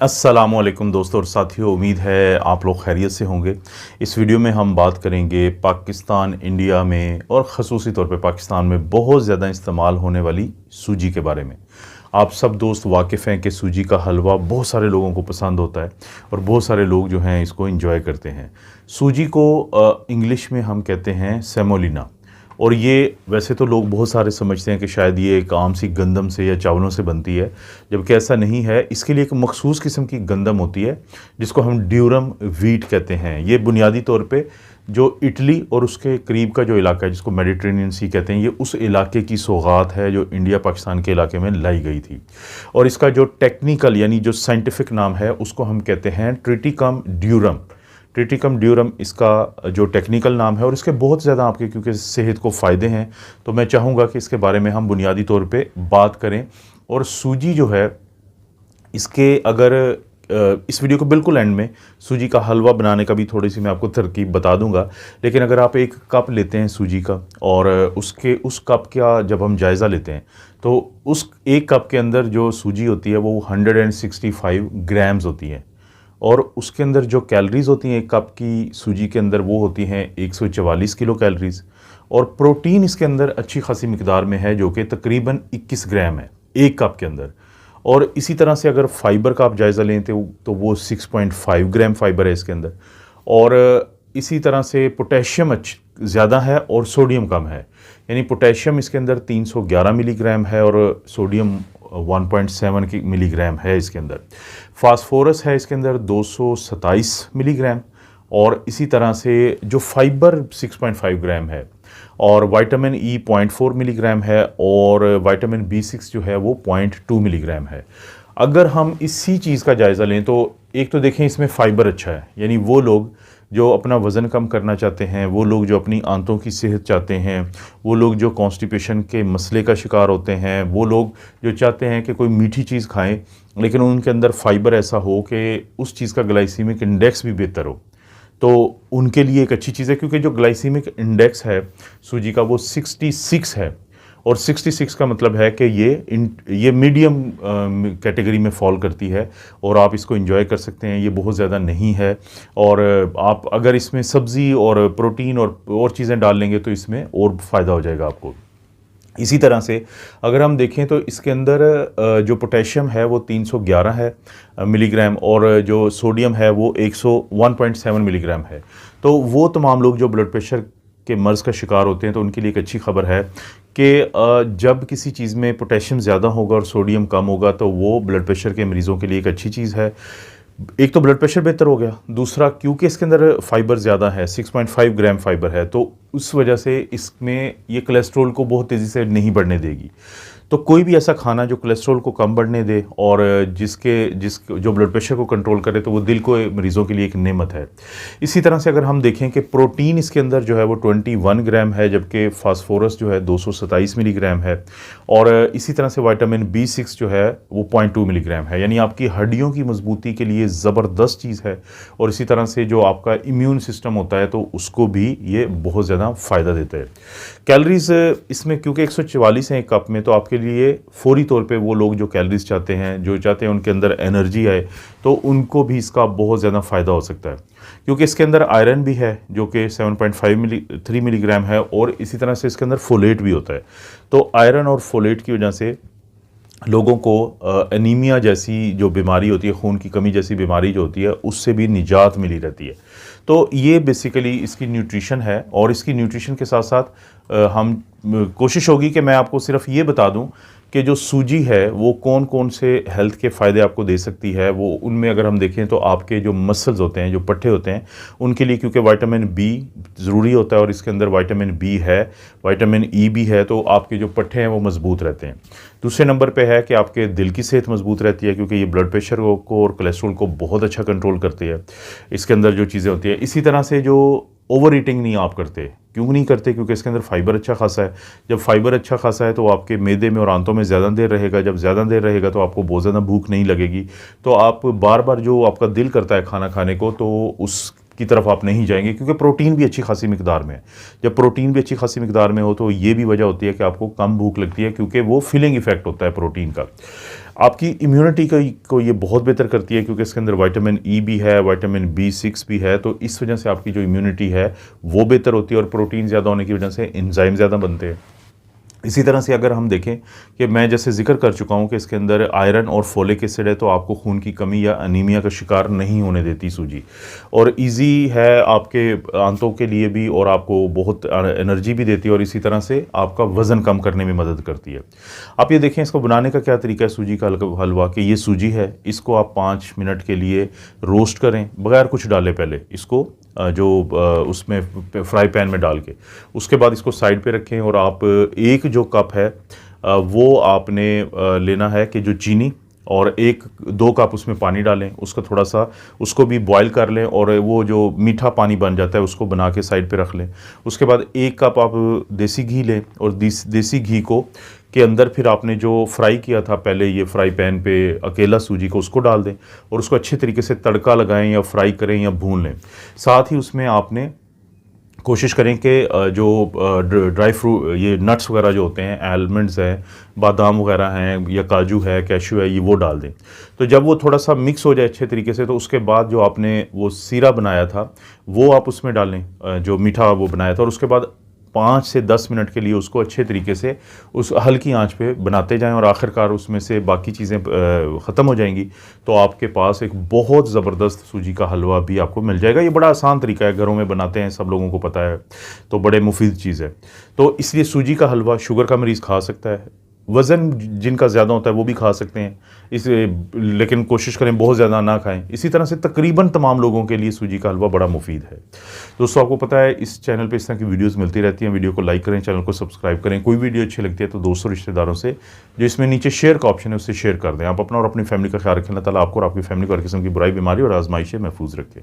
अस्सलामुअलैकुम दोस्तों और साथियों, उम्मीद है आप लोग खैरियत से होंगे। इस वीडियो में हम बात करेंगे पाकिस्तान, इंडिया में और ख़ुसूसी तौर पे पाकिस्तान में बहुत ज़्यादा इस्तेमाल होने वाली सूजी के बारे में। आप सब दोस्त वाकिफ़ हैं कि सूजी का हलवा बहुत सारे लोगों को पसंद होता है और बहुत सारे लोग जो हैं इसको एंजॉय करते हैं। सूजी को इंग्लिश में हम कहते हैं सेमोलिना। और ये वैसे तो लोग बहुत सारे समझते हैं कि शायद ये एक आम सी गंदम से या चावलों से बनती है, जबकि ऐसा नहीं है। इसके लिए एक मखसूस किस्म की गंदम होती है जिसको हम ड्यूरम व्हीट कहते हैं। ये बुनियादी तौर पे जो इटली और उसके करीब का जो इलाका है जिसको मेडिटेरेनियन सी कहते हैं, ये उस इलाके की सौगात है जो इंडिया पाकिस्तान के इलाके में लाई गई थी। और इसका जो टेक्निकल यानी जो साइंटिफिक नाम है उसको हम कहते हैं ट्रिटिकम ड्यूरम। ट्रिटिकम ड्यूरम इसका जो टेक्निकल नाम है। और इसके बहुत ज़्यादा आपके क्योंकि सेहत को फ़ायदे हैं, तो मैं चाहूँगा कि इसके बारे में हम बुनियादी तौर पे बात करें। और सूजी जो है इसके अगर इस वीडियो को बिल्कुल एंड में सूजी का हलवा बनाने का भी थोड़ी सी मैं आपको तरकीब बता दूंगा। लेकिन अगर आप एक कप लेते हैं सूजी का और उस कप का जब हम जायज़ा लेते हैं तो उस एक कप के अंदर जो सूजी होती है वो 165 ग्राम्स होती है। और उसके अंदर जो कैलोरीज़ होती हैं एक कप की सूजी के अंदर वो होती हैं 144 किलो कैलोरीज़। और प्रोटीन इसके अंदर अच्छी खासी मिकदार में है जो कि तकरीबन 21 ग्राम है एक कप के अंदर। और इसी तरह से अगर फ़ाइबर का आप जायज़ा लें तो वो 6.5 ग्राम फ़ाइबर है इसके अंदर। और इसी तरह से पोटेशियम ज़्यादा है और सोडियम कम है, यानी पोटेशियम इसके अंदर 311 मिलीग्राम है और सोडियम 1.7 की मिलीग्राम है इसके अंदर। फास्फोरस है इसके अंदर 227 मिलीग्राम। और इसी तरह से जो फाइबर 6.5 ग्राम है और विटामिन ई 0.4 मिलीग्राम है और विटामिन B6 जो है वो 0.2 मिलीग्राम है। अगर हम इसी चीज़ का जायज़ा लें तो एक तो देखें इसमें फ़ाइबर अच्छा है, यानी वो लोग जो अपना वज़न कम करना चाहते हैं, वो लोग जो अपनी आंतों की सेहत चाहते हैं, वो लोग जो कॉन्स्टिपेशन के मसले का शिकार होते हैं, वो लोग जो चाहते हैं कि कोई मीठी चीज़ खाएं लेकिन उनके अंदर फ़ाइबर ऐसा हो कि उस चीज़ का ग्लाइसीमिक इंडेक्स भी बेहतर हो, तो उनके लिए एक अच्छी चीज़ है। क्योंकि जो ग्लाइसीमिक इंडेक्स है सूजी का वो 66 है। और 66 का मतलब है कि ये मीडियम कैटेगरी में फॉल करती है और आप इसको एंजॉय कर सकते हैं, ये बहुत ज़्यादा नहीं है। और आप अगर इसमें सब्ज़ी और प्रोटीन और चीज़ें डाल लेंगे तो इसमें और फ़ायदा हो जाएगा आपको। इसी तरह से अगर हम देखें तो इसके अंदर जो पोटेशियम है वो 311 है मिलीग्राम और जो सोडियम है वो 101.7 मिलीग्राम है। तो वो तमाम लोग जो ब्लड प्रेशर के मर्ज़ का शिकार होते हैं तो उनके लिए एक अच्छी खबर है कि जब किसी चीज़ में पोटेशियम ज़्यादा होगा और सोडियम कम होगा तो वो ब्लड प्रेशर के मरीज़ों के लिए एक अच्छी चीज़ है। एक तो ब्लड प्रेशर बेहतर हो गया, दूसरा क्योंकि इसके अंदर फाइबर ज़्यादा है, 6.5 ग्राम फाइबर है, तो उस वजह से इसमें ये कोलेस्ट्रॉल को बहुत तेज़ी से नहीं बढ़ने देगी। तो कोई भी ऐसा खाना जो कोलेस्ट्रॉल को कम बढ़ने दे और जो ब्लड प्रेशर को कंट्रोल करे तो वो दिल को मरीज़ों के लिए एक नेमत है। इसी तरह से अगर हम देखें कि प्रोटीन इसके अंदर जो है वो 21 ग्राम है, जबकि फास्फोरस जो है 227 मिलीग्राम है। और इसी तरह से विटामिन B6 जो है वो 0.2 मिलीग्राम है, यानी आपकी हड्डियों की मजबूती के लिए ज़बरदस्त चीज़ है। और इसी तरह से जो आपका इम्यून सिस्टम होता है तो उसको भी ये बहुत ज़्यादा फ़ायदा देता है। कैलोरीज़ इसमें क्योंकि 144 हैं एक कप में, तो आपके लिए फ़ौरी तौर पे वो लोग जो कैलोरीज़ चाहते हैं, जो चाहते हैं उनके अंदर एनर्जी आए, तो उनको भी इसका बहुत ज़्यादा फ़ायदा हो सकता है। क्योंकि इसके अंदर आयरन भी है जो कि 7.3 मिलीग्राम है और इसी तरह से इसके अंदर फोलेट भी होता है। तो आयरन और फोलेट की वजह से लोगों को एनीमिया जैसी जो बीमारी होती है, खून की कमी जैसी बीमारी जो होती है, उससे भी निजात मिली रहती है। तो ये बेसिकली इसकी न्यूट्रिशन है। और इसकी न्यूट्रिशन के साथ साथ हम कोशिश होगी कि मैं आपको सिर्फ ये बता दूं कि जो सूजी है वो कौन कौन से हेल्थ के फ़ायदे आपको दे सकती है। वो उनमें अगर हम देखें तो आपके जो मसल्स होते हैं, जो पट्टे होते हैं, उनके लिए क्योंकि विटामिन B ज़रूरी होता है और इसके अंदर विटामिन B है, विटामिन E भी है, तो आपके जो पट्टे हैं वो मज़बूत रहते हैं। दूसरे नंबर पे है कि आपके दिल की सेहत मज़बूत रहती है क्योंकि ये ब्लड प्रेशर को और कोलेस्ट्रॉल को बहुत अच्छा कंट्रोल करती है इसके अंदर जो चीज़ें होती है। इसी तरह से जो ओवर ईटिंग नहीं आप करते, क्यों नहीं करते? क्योंकि इसके अंदर फाइबर अच्छा खासा है। जब फाइबर अच्छा खासा है तो आपके मैदे में और आंतों में ज़्यादा देर रहेगा। जब ज़्यादा देर रहेगा तो आपको बहुत ज़्यादा भूख नहीं लगेगी, तो आप बार बार जो आपका दिल करता है खाना खाने को तो उस की तरफ आप नहीं जाएंगे, क्योंकि प्रोटीन भी अच्छी खासी मिकदार में है। जब प्रोटीन भी अच्छी खासी मिकदार में हो तो ये भी वजह होती है कि आपको कम भूख लगती है, क्योंकि वो फिलिंग इफेक्ट होता है प्रोटीन का। आपकी इम्यूनिटी को ये बहुत बेहतर करती है, क्योंकि इसके अंदर विटामिन ई भी है, विटामिन B6 भी है, तो इस वजह से आपकी जो इम्यूनिटी है वो बेहतर होती है, और प्रोटीन ज़्यादा होने की वजह से एंजाइम ज़्यादा बनते हैं। इसी तरह से अगर हम देखें कि मैं जैसे जिक्र कर चुका हूँ कि इसके अंदर आयरन और फोलिक एसिड है, तो आपको खून की कमी या अनीमिया का शिकार नहीं होने देती सूजी, और इजी है आपके आंतों के लिए भी, और आपको बहुत एनर्जी भी देती है, और इसी तरह से आपका वज़न कम करने में मदद करती है। आप ये देखें इसको बनाने का क्या तरीका है सूजी का हलवा, कि ये सूजी है, इसको आप 5 मिनट के लिए रोस्ट करें बगैर कुछ डाले, पहले इसको उसमें फ्राई पैन में डाल के, उसके बाद इसको साइड पे रखें, और आप एक जो कप है वो आपने लेना है कि जो चीनी, और 1-2 कप उसमें पानी डालें, उसका थोड़ा सा उसको भी बॉईल कर लें, और वो जो मीठा पानी बन जाता है उसको बना के साइड पे रख लें। उसके बाद 1 कप आप देसी घी लें, और देसी घी को के अंदर फिर आपने जो फ्राई किया था पहले ये फ्राई पैन पे अकेला सूजी को, उसको डाल दें, और उसको अच्छे तरीके से तड़का लगाएं या फ्राई करें या भून लें। साथ ही उसमें आपने कोशिश करें कि जो ड्राई फ्रूट, ये नट्स वगैरह जो होते हैं, आलमंड्स हैं, बादाम वगैरह हैं, या काजू है, कैशू है, ये वो डाल दें। तो जब वो थोड़ा सा मिक्स हो जाए अच्छे तरीके से, तो उसके बाद जो आपने वो सीरा बनाया था वो आप उसमें डालें, जो मीठा वो बनाया था, और उसके बाद 5 से 10 मिनट के लिए उसको अच्छे तरीके से उस हल्की आंच पे बनाते जाएं, और आखिरकार उसमें से बाकी चीज़ें ख़त्म हो जाएंगी, तो आपके पास एक बहुत ज़बरदस्त सूजी का हलवा भी आपको मिल जाएगा। ये बड़ा आसान तरीका है, घरों में बनाते हैं, सब लोगों को पता है, तो बड़े मुफीद चीज़ है। तो इसलिए सूजी का हलवा शुगर का मरीज़ खा सकता है, वज़न जिनका ज़्यादा होता है वो भी खा सकते हैं इस, लेकिन कोशिश करें बहुत ज़्यादा ना खाएं। इसी तरह से तकरीबन तमाम लोगों के लिए सूजी का हलवा बड़ा मुफीद है। दोस्तों, आपको पता है इस चैनल पे इस तरह की वीडियोस मिलती रहती हैं। वीडियो को लाइक करें, चैनल को सब्सक्राइब करें। कोई वीडियो अच्छी लगती है तो दोस्तों रिश्तेदारों से, जो इसमें नीचे शेयर का ऑप्शन है, उससे शेयर कर दें। आप अपना और अपनी फैमिली का ख्याल रखें। अल्लाह ताला आपको और आपकी फैमिली को हर किस्म की बुराई, बीमारी और आजमाइश से महफूज रखें।